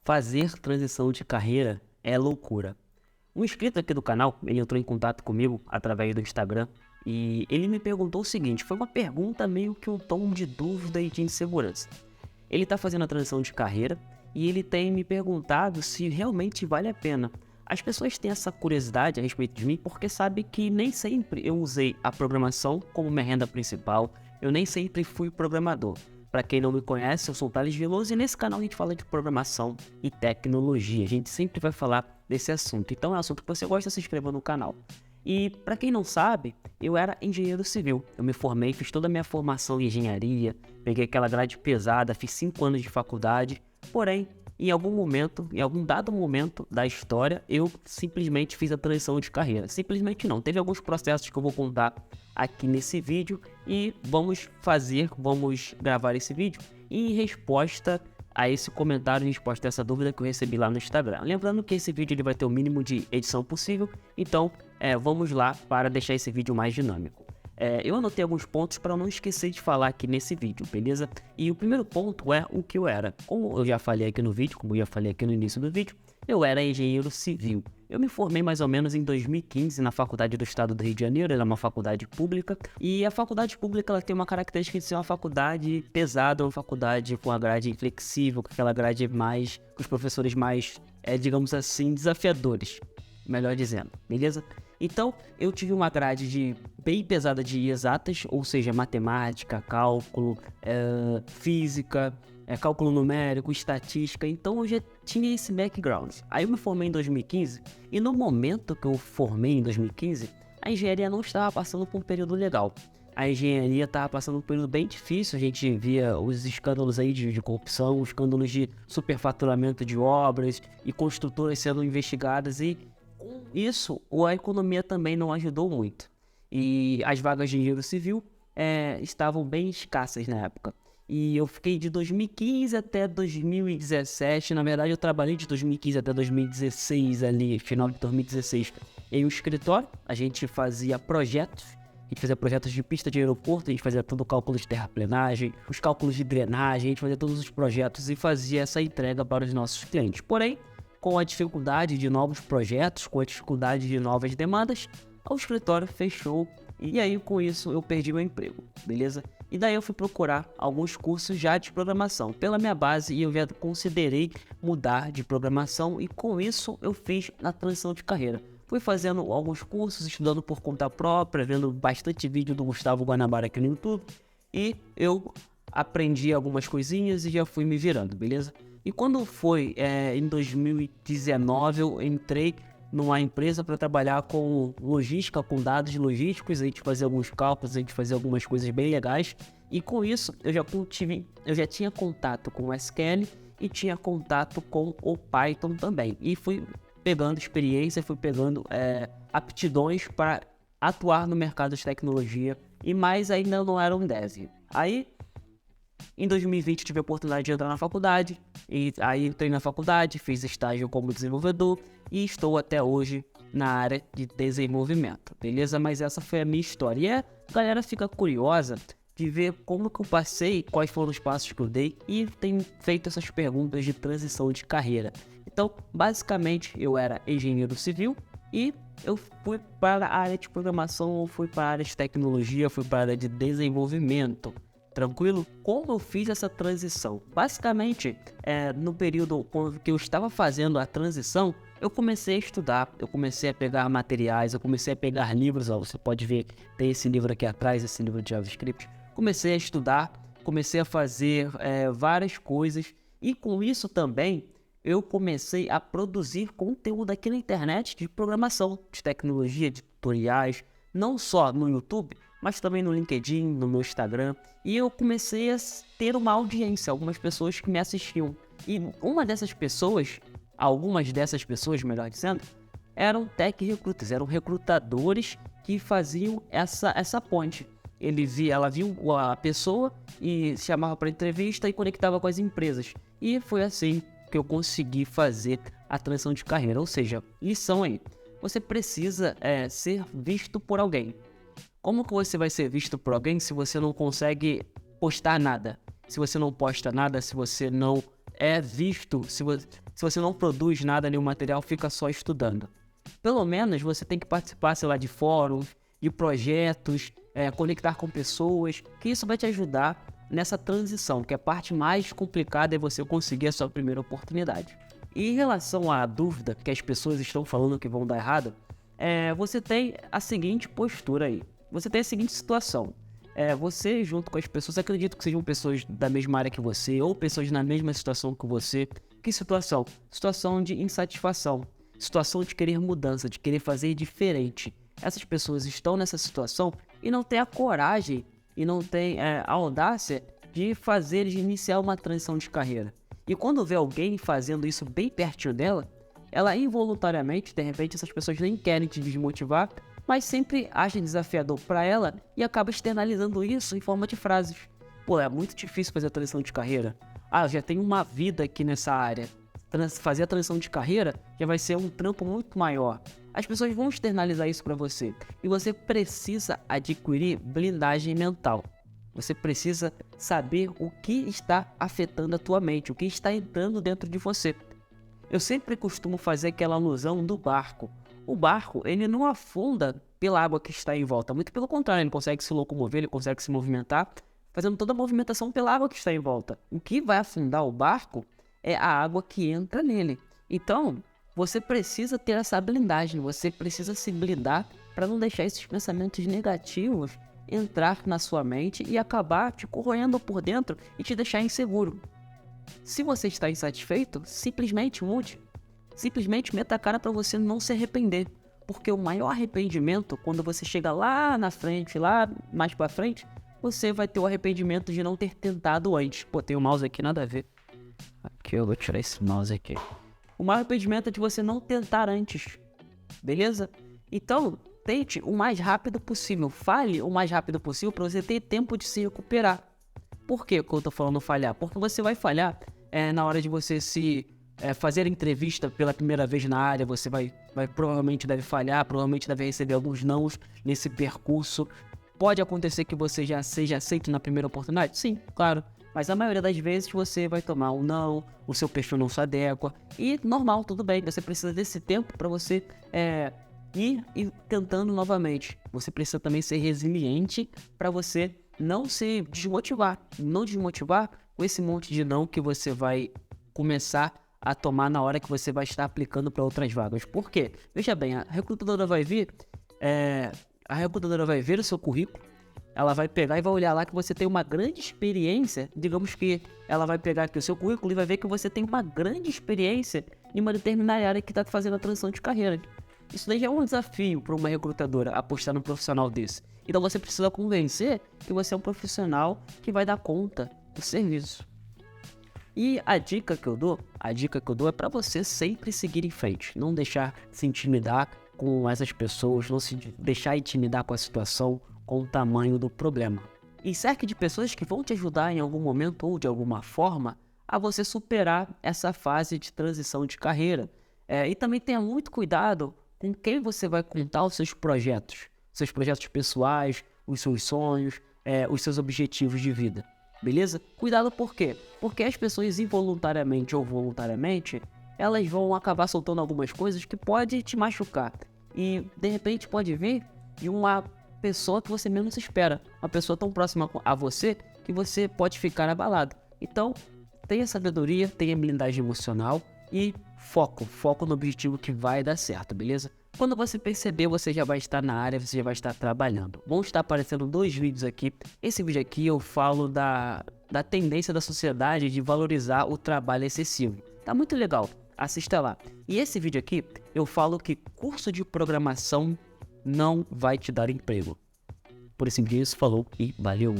Fazer transição de carreira é loucura. Um inscrito aqui do canal, ele entrou em contato comigo através do Instagram e ele me perguntou o seguinte, foi uma pergunta meio que um tom de dúvida e de insegurança. Ele está fazendo a transição de carreira e ele tem me perguntado se realmente vale a pena. As pessoas têm essa curiosidade a respeito de mim porque sabem que nem sempre eu usei a programação como minha renda principal, eu nem sempre fui programador. Para quem não me conhece, eu sou o Thales Veloso e nesse canal a gente fala de programação e tecnologia. A gente sempre vai falar desse assunto. Então é um assunto que você gosta, se inscreva no canal. E para quem não sabe, eu era engenheiro civil. Eu me formei, fiz toda a minha formação em engenharia, peguei aquela grade pesada, fiz 5 anos de faculdade. Porém, em algum dado momento da história, eu simplesmente fiz a transição de carreira. Simplesmente não. Teve alguns processos que eu vou contar aqui nesse vídeo e vamos gravar esse vídeo em resposta a esse comentário, em resposta a essa dúvida que eu recebi lá no Instagram. Lembrando que esse vídeo ele vai ter o mínimo de edição possível, então vamos lá para deixar esse vídeo mais dinâmico. Eu anotei alguns pontos para não esquecer de falar aqui nesse vídeo, beleza? E o primeiro ponto é o que eu era. Como eu já falei aqui no vídeo, como eu já falei aqui no início do vídeo, eu era engenheiro civil. Eu me formei mais ou menos em 2015 na Faculdade do Estado do Rio de Janeiro, ela é uma faculdade pública. E a faculdade pública ela tem uma característica de ser uma faculdade pesada, uma faculdade com a grade flexível, com aquela grade mais, com os professores mais, digamos assim, desafiadores, melhor dizendo, beleza? Então, eu tive uma grade bem pesada de exatas, ou seja, matemática, cálculo, física, cálculo numérico, estatística, então eu já tinha esse background. Aí eu me formei em 2015, e no momento que eu formei em 2015, a engenharia não estava passando por um período legal. A engenharia estava passando por um período bem difícil, a gente via os escândalos aí de corrupção, os escândalos de superfaturamento de obras, e construtoras sendo investigadas, e com isso, a economia também não ajudou muito. E as vagas de engenheiro civil estavam bem escassas na época. E eu fiquei de 2015 até 2017. Na verdade, eu trabalhei de 2015 até 2016 ali, final de 2016. Em um escritório, a gente fazia projetos. A gente fazia projetos de pista de aeroporto, a gente fazia todo o cálculo de terraplenagem, os cálculos de drenagem, a gente fazia todos os projetos e fazia essa entrega para os nossos clientes. Porém, com a dificuldade de novos projetos, com a dificuldade de novas demandas, o escritório fechou e aí com isso eu perdi meu emprego, beleza? E daí eu fui procurar alguns cursos já de programação pela minha base e eu já considerei mudar de programação e com isso eu fiz a transição de carreira. Fui fazendo alguns cursos, estudando por conta própria, vendo bastante vídeo do Gustavo Guanabara aqui no YouTube e eu aprendi algumas coisinhas e já fui me virando, beleza? E quando foi em 2019, eu entrei numa empresa para trabalhar com logística, com dados logísticos, a gente fazia alguns cálculos, a gente fazia algumas coisas bem legais. E com isso, eu já tinha contato com o SQL e tinha contato com o Python também. E fui pegando experiência, fui pegando aptidões para atuar no mercado de tecnologia, e mais ainda não era um dev. Aí, em 2020 tive a oportunidade de entrar na faculdade, e aí entrei na faculdade, fiz estágio como desenvolvedor e estou até hoje na área de desenvolvimento, beleza? Mas essa foi a minha história. E a galera fica curiosa de ver como que eu passei, quais foram os passos que eu dei e tenho feito essas perguntas de transição de carreira. Então, basicamente, eu era engenheiro civil e eu fui para a área de programação, fui para a área de tecnologia, fui para a área de desenvolvimento. Tranquilo? Como eu fiz essa transição? Basicamente, no período que eu estava fazendo a transição, eu comecei a estudar, eu comecei a pegar materiais, eu comecei a pegar livros, ó, você pode ver, tem esse livro aqui atrás, esse livro de JavaScript. Comecei a estudar, comecei a fazer várias coisas e com isso também eu comecei a produzir conteúdo aqui na internet de programação, de tecnologia, de tutoriais, não só no YouTube, mas também no LinkedIn, no meu Instagram. E eu comecei a ter uma audiência, algumas pessoas que me assistiam. E algumas dessas pessoas, melhor dizendo, eram tech recruiters, eram recrutadores que faziam essa ponte. Ela viu a pessoa e chamava para entrevista e conectava com as empresas. E foi assim que eu consegui fazer a transição de carreira. Ou seja, lição aí, você precisa ser visto por alguém. Como que você vai ser visto por alguém se você não consegue postar nada? Se você não posta nada, se você não é visto se você não produz nada, nenhum material, fica só estudando. Pelo menos você tem que participar, sei lá, de fóruns, de projetos, conectar com pessoas, que isso vai te ajudar nessa transição, que a parte mais complicada é você conseguir a sua primeira oportunidade. E em relação à dúvida que as pessoas estão falando que vão dar errado, você tem a seguinte postura aí. Você tem a seguinte situação. Você, junto com as pessoas, acredito que sejam pessoas da mesma área que você, ou pessoas na mesma situação que você. Que situação? Situação de insatisfação. Situação de querer mudança, de querer fazer diferente. Essas pessoas estão nessa situação e não têm a coragem e não têm a audácia de iniciar uma transição de carreira. E quando vê alguém fazendo isso bem pertinho dela, ela involuntariamente, de repente essas pessoas nem querem te desmotivar, mas sempre agem desafiador para ela e acaba externalizando isso em forma de frases. Pô, é muito difícil fazer a transição de carreira. Eu já tenho uma vida aqui nessa área. Fazer a transição de carreira já vai ser um trampo muito maior. As pessoas vão externalizar isso para você. E você precisa adquirir blindagem mental. Você precisa saber o que está afetando a tua mente, o que está entrando dentro de você. Eu sempre costumo fazer aquela alusão do barco. O barco, ele não afunda pela água que está em volta. Muito pelo contrário, ele consegue se locomover, ele consegue se movimentar, fazendo toda a movimentação pela água que está em volta. O que vai afundar o barco é a água que entra nele. Então, você precisa ter essa blindagem, você precisa se blindar para não deixar esses pensamentos negativos entrar na sua mente e acabar te corroendo por dentro e te deixar inseguro. Se você está insatisfeito, simplesmente mude. Simplesmente meta a cara para você não se arrepender. Porque o maior arrependimento, quando você chega lá na frente, lá mais para frente, você vai ter o arrependimento de não ter tentado antes. Pô, tem o mouse aqui, nada a ver. Aqui, eu vou tirar esse mouse aqui. O maior arrependimento é de você não tentar antes. Beleza? Então, tente o mais rápido possível. Fale o mais rápido possível para você ter tempo de se recuperar. Por que eu tô falando falhar? Porque você vai falhar na hora de você fazer entrevista pela primeira vez na área. Você vai provavelmente deve falhar, provavelmente deve receber alguns nãos nesse percurso. Pode acontecer que você já seja aceito na primeira oportunidade? Sim, claro. Mas a maioria das vezes você vai tomar um não, o seu perfil não se adequa. E normal, tudo bem. Você precisa desse tempo para você ir tentando novamente. Você precisa também ser resiliente para você não se desmotivar. Não desmotivar com esse monte de não que você vai começar a tomar na hora que você vai estar aplicando para outras vagas. Por quê? Veja bem, a recrutadora vai ver o seu currículo, ela vai pegar e vai olhar lá que você tem uma grande experiência. Digamos que ela vai pegar aqui o seu currículo e vai ver que você tem uma grande experiência em uma determinada área que está fazendo a transição de carreira. Isso daí já é um desafio para uma recrutadora apostar num profissional desse. Então você precisa convencer que você é um profissional que vai dar conta do serviço. E a dica que eu dou é para você sempre seguir em frente, não deixar se intimidar com essas pessoas, não se deixar intimidar com a situação, com o tamanho do problema. E cerque de pessoas que vão te ajudar em algum momento ou de alguma forma a você superar essa fase de transição de carreira. E também tenha muito cuidado com quem você vai contar os seus projetos pessoais, os seus sonhos, os seus objetivos de vida. Beleza? Cuidado por quê? Porque as pessoas involuntariamente ou voluntariamente, elas vão acabar soltando algumas coisas que pode te machucar. E de repente pode vir de uma pessoa que você menos espera. Uma pessoa tão próxima a você que você pode ficar abalado. Então, tenha sabedoria, tenha blindagem emocional e foco no objetivo que vai dar certo, beleza? Quando você perceber, você já vai estar na área, você já vai estar trabalhando. Vão estar aparecendo 2 vídeos aqui. Esse vídeo aqui eu falo da tendência da sociedade de valorizar o trabalho excessivo. Tá muito legal, assista lá. E esse vídeo aqui eu falo que curso de programação não vai te dar emprego. Por esse vídeo, falou e valeu!